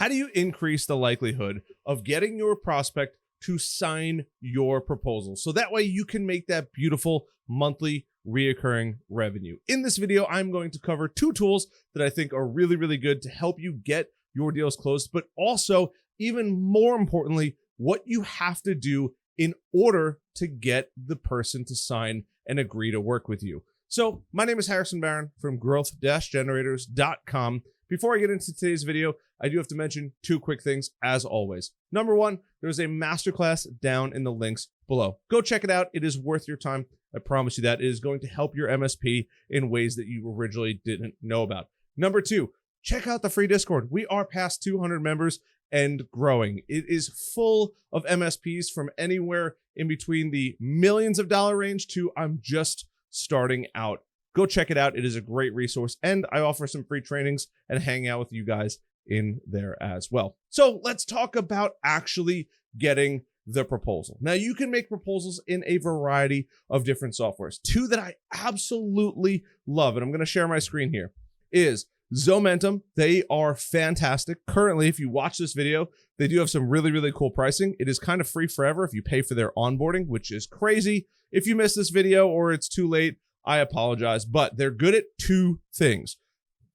How do you increase the likelihood of getting your prospect to sign your proposal? So that way you can make that beautiful monthly reoccurring revenue. In this video, I'm going to cover 2 tools that I think are really, really good to help you get your deals closed, but also, even more importantly, what you have to do in order to get the person to sign and agree to work with you. So my name is Harrison Barron from growth-generators.com. Before I get into today's video, I do have to mention 2 quick things as always. Number 1, there's a masterclass down in the links below. Go check it out. It is worth your time. I promise you that. It is going to help your MSP in ways that you originally didn't know about. Number 2, check out the free Discord. We are past 200 members and growing. It is full of MSPs from anywhere in between the millions of dollar range to I'm just starting out. Go check it out. It is a great resource, and I offer some free trainings and hang out with you guys in there as well. So let's talk about actually getting the proposal. Now, you can make proposals in a variety of different softwares. 2 that I absolutely love, and I'm going to share my screen here, is Zomentum. They are fantastic. Currently, if you watch this video, they do have some really, really cool pricing. It is kind of free forever if you pay for their onboarding, which is crazy. If you missed this video or it's too late, I apologize, but they're good at 2 things: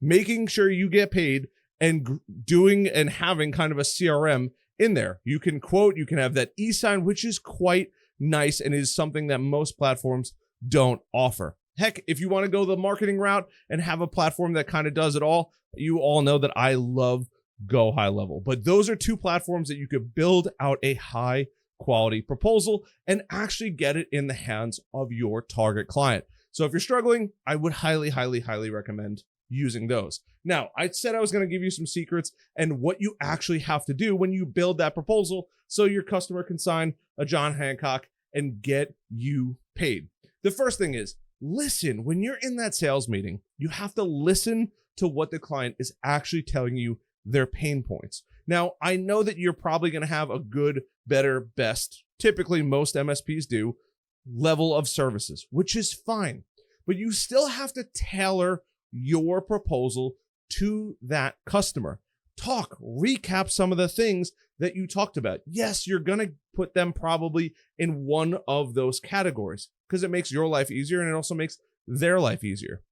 making sure you get paid and doing and having kind of a CRM in there. You can quote, you can have that e-sign, which is quite nice and is something that most platforms don't offer. Heck, if you want to go the marketing route and have a platform that kind of does it all, you all know that I love Go High Level. But those are 2 platforms that you could build out a high quality proposal and actually get it in the hands of your target client. So if you're struggling, I would highly, highly, highly recommend using those. Now, I said I was going to give you some secrets and what you actually have to do when you build that proposal so your customer can sign a John Hancock and get you paid. The first thing is, listen. When you're in that sales meeting, you have to listen to what the client is actually telling you their pain points. Now, I know that you're probably going to have a good, better, best, typically most MSPs do, level of services, which is fine, but you still have to tailor your proposal to that customer. Recap some of the things that you talked about. Yes, you're going to put them probably in one of those categories because it makes your life easier and it also makes their life easier.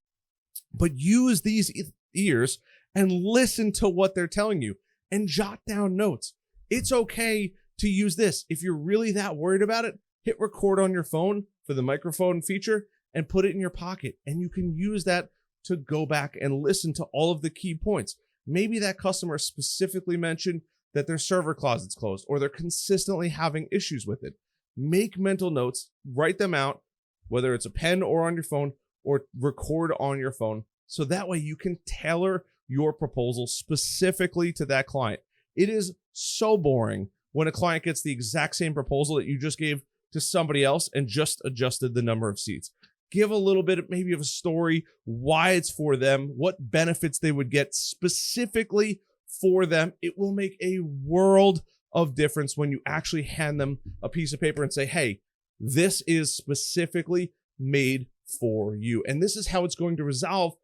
But use these ears and listen to what they're telling you and jot down notes. It's okay to use this. If you're really that worried about it, hit record on your phone for the microphone feature and put it in your pocket. And you can use that to go back and listen to all of the key points. Maybe that customer specifically mentioned that their server closet's closed or they're consistently having issues with it. Make mental notes, write them out, whether it's a pen or on your phone, or record on your phone. So that way you can tailor your proposal specifically to that client. It is so boring when a client gets the exact same proposal that you just gave to somebody else and just adjusted the number of seats. Give a little bit maybe of a story, why it's for them, what benefits they would get specifically for them. It will make a world of difference when you actually hand them a piece of paper and say, hey, this is specifically made for you. And this is how it's going to resolve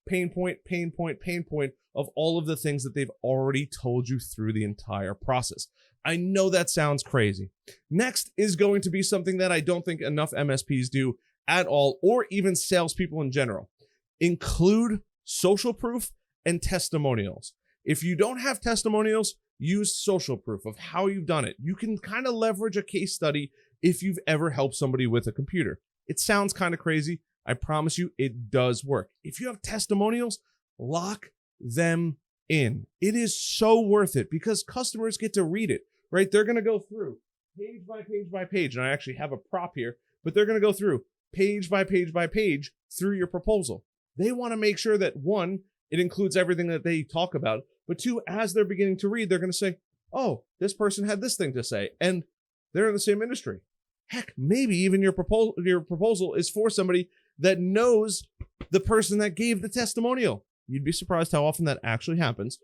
pain point of all of the things that they've already told you through the entire process. I know that sounds crazy. Next is going to be something that I don't think enough MSPs do at all, or even salespeople in general. Include social proof and testimonials. If you don't have testimonials, use social proof of how you've done it. You can kind of leverage a case study if you've ever helped somebody with a computer. It sounds kind of crazy. I promise you it does work. If you have testimonials, lock them in. It is so worth it because customers get to read it, right? They're going to go through page by page by page. And I actually have a prop here, but they're going to go through page by page by page through your proposal. They want to make sure that 1, it includes everything that they talk about, but 2, as they're beginning to read, they're going to say, oh, this person had this thing to say, and they're in the same industry. Heck, maybe even your proposal is for somebody that knows the person that gave the testimonial. You'd be surprised how often that actually happens.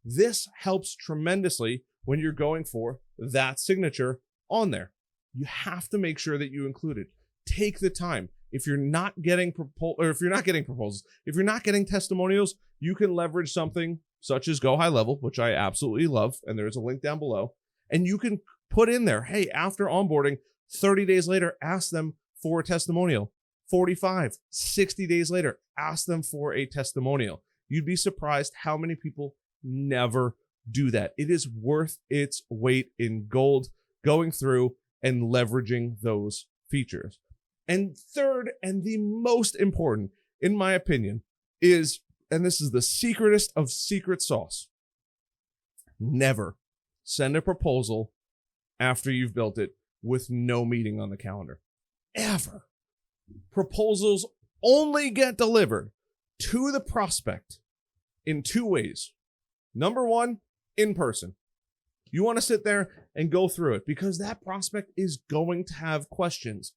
This helps tremendously when you're going for that signature on there. You have to make sure that you include it. Take the time. If you're not getting proposals, if you're not getting testimonials, you can leverage something such as Go High Level, which I absolutely love, and there's a link down below, and you can put in there, hey, after onboarding, 30 days later, ask them for a testimonial. 45, 60 days later, ask them for a testimonial. You'd be surprised how many people never do that. It is worth its weight in gold going through and leveraging those features. And third, and the most important, in my opinion, is, and this is the secretest of secret sauce, never send a proposal after you've built it with no meeting on the calendar. Ever. Proposals only get delivered to the prospect in two ways. Number one, in person. You want to sit there and go through it because that prospect is going to have questions.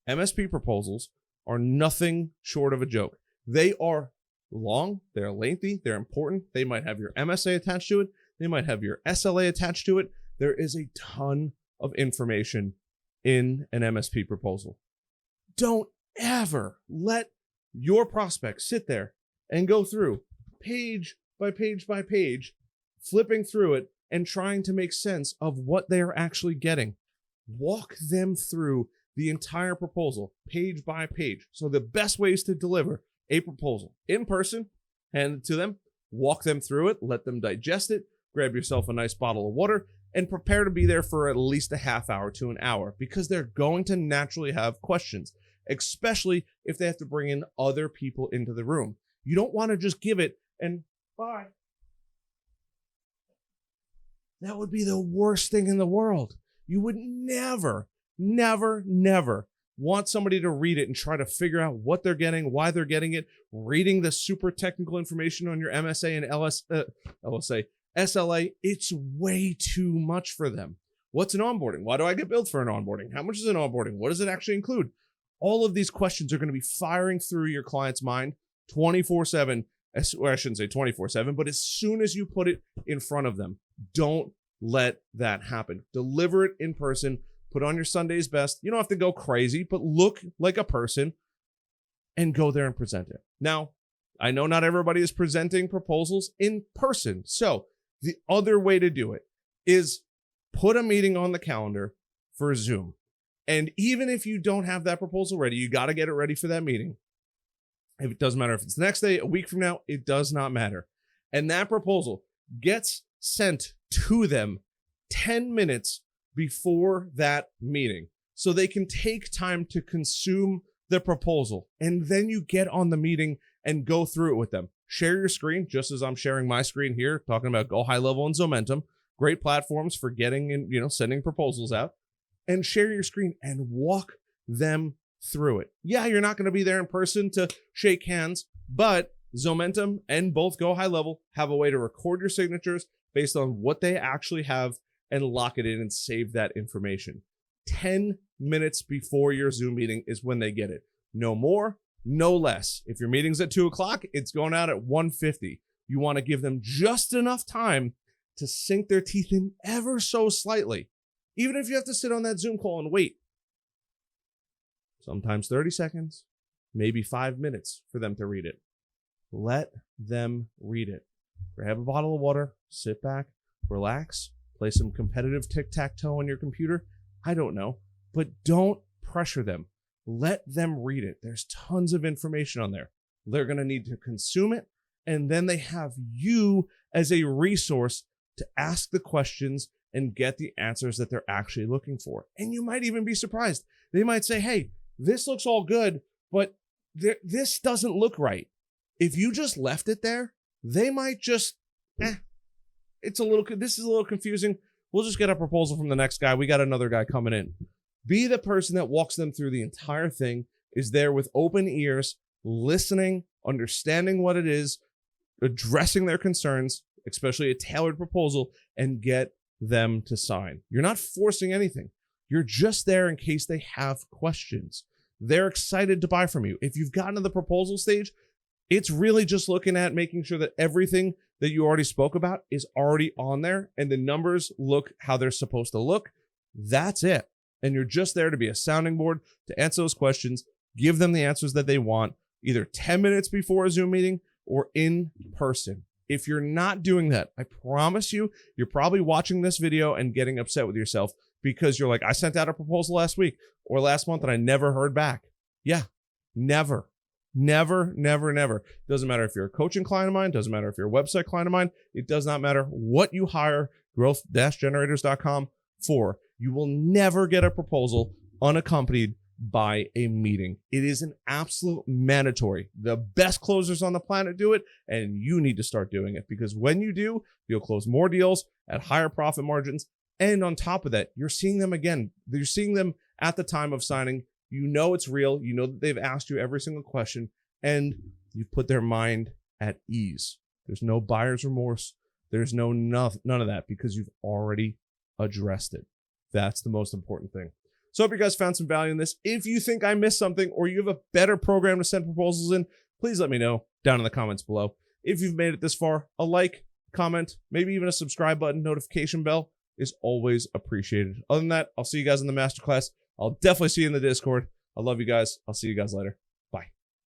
MSP proposals are nothing short of a joke. They are long, they're lengthy, they're important. They might have your MSA attached to it. They might have your SLA attached to it. There is a ton of information in an MSP proposal. Don't ever let your prospect sit there and go through page by page by page, flipping through it and trying to make sense of what they are actually getting. Walk them through the entire proposal, page by page. So the best ways to deliver a proposal in person, hand it to them, walk them through it, let them digest it, grab yourself a nice bottle of water, and prepare to be there for at least a half hour to an hour because they're going to naturally have questions, especially if they have to bring in other people into the room. You don't want to just give it and bye. That would be the worst thing in the world. You would never want somebody to read it and try to figure out what they're getting, why they're getting it, reading the super technical information on your MSA and SLA. It's way too much for them. What's an onboarding? Why do I get billed for an onboarding? How much is an onboarding? What does it actually include? All of these questions are going to be firing through your client's mind 24/7, or I shouldn't say 24/7, but as soon as you put it in front of them, don't let that happen. Deliver it in person. Put on your Sunday's best. You don't have to go crazy, but look like a person and go there and present it. Now, I know not everybody is presenting proposals in person. So the other way to do it is put a meeting on the calendar for Zoom. And even if you don't have that proposal ready, you got to get it ready for that meeting. If it doesn't matter if it's the next day, a week from now, it does not matter. And that proposal gets sent to them 10 minutes before that meeting so they can take time to consume the proposal. And then you get on the meeting and go through it with them. Share your screen, just as I'm sharing my screen here, talking about Go High Level and Zomentum. Great platforms for getting and sending proposals out. And share your screen and walk them through it. Yeah, you're not going to be there in person to shake hands, but Zomentum and both Go High Level have a way to record your signatures based on what they actually have and lock it in and save that information. 10 minutes before your Zoom meeting is when they get it. No more, no less. If your meeting's at 2 o'clock, it's going out at 1:50. You want to give them just enough time to sink their teeth in ever so slightly. Even if you have to sit on that Zoom call and wait. Sometimes 30 seconds, maybe 5 minutes for them to read it. Let them read it. Grab a bottle of water, sit back, relax, play some competitive tic-tac-toe on your computer. I don't know, but don't pressure them. Let them read it. There's tons of information on there. They're going to need to consume it, and then they have you as a resource to ask the questions and get the answers that they're actually looking for. And you might even be surprised. They might say, hey, this looks all good, but this doesn't look right. If you just left it there, they might just, this is a little confusing. We'll just get a proposal from the next guy. We got another guy coming in. Be the person that walks them through the entire thing, is there with open ears, listening, understanding what it is, addressing their concerns, especially a tailored proposal, and get them to sign. You're not forcing anything. You're just there in case they have questions. They're excited to buy from you. If you've gotten to the proposal stage, it's really just looking at making sure that everything that you already spoke about is already on there and the numbers look how they're supposed to look. That's it. And you're just there to be a sounding board to answer those questions, give them the answers that they want, either 10 minutes before a Zoom meeting or in person. If you're not doing that, I promise you, you're probably watching this video and getting upset with yourself because you're like, I sent out a proposal last week or last month and I never heard back. Yeah, never. Never. Doesn't matter if you're a coaching client of mine, doesn't matter if you're a website client of mine, it does not matter what you hire growth-generators.com for. You will never get a proposal unaccompanied by a meeting. It is an absolute mandatory. The best closers on the planet do it, and you need to start doing it, because when you do, you'll close more deals at higher profit margins. And on top of that, you're seeing them again. You're seeing them at the time of signing. You know it's real. You know that they've asked you every single question, and you put their mind at ease. There's no buyer's remorse. There's none of that, because you've already addressed it. That's the most important thing. So I hope you guys found some value in this. If you think I missed something or you have a better program to send proposals in, please let me know down in the comments below. If you've made it this far, a like, comment, maybe even a subscribe button, notification bell is always appreciated. Other than that, I'll see you guys in the masterclass. I'll definitely see you in the Discord. I love you guys. I'll see you guys later.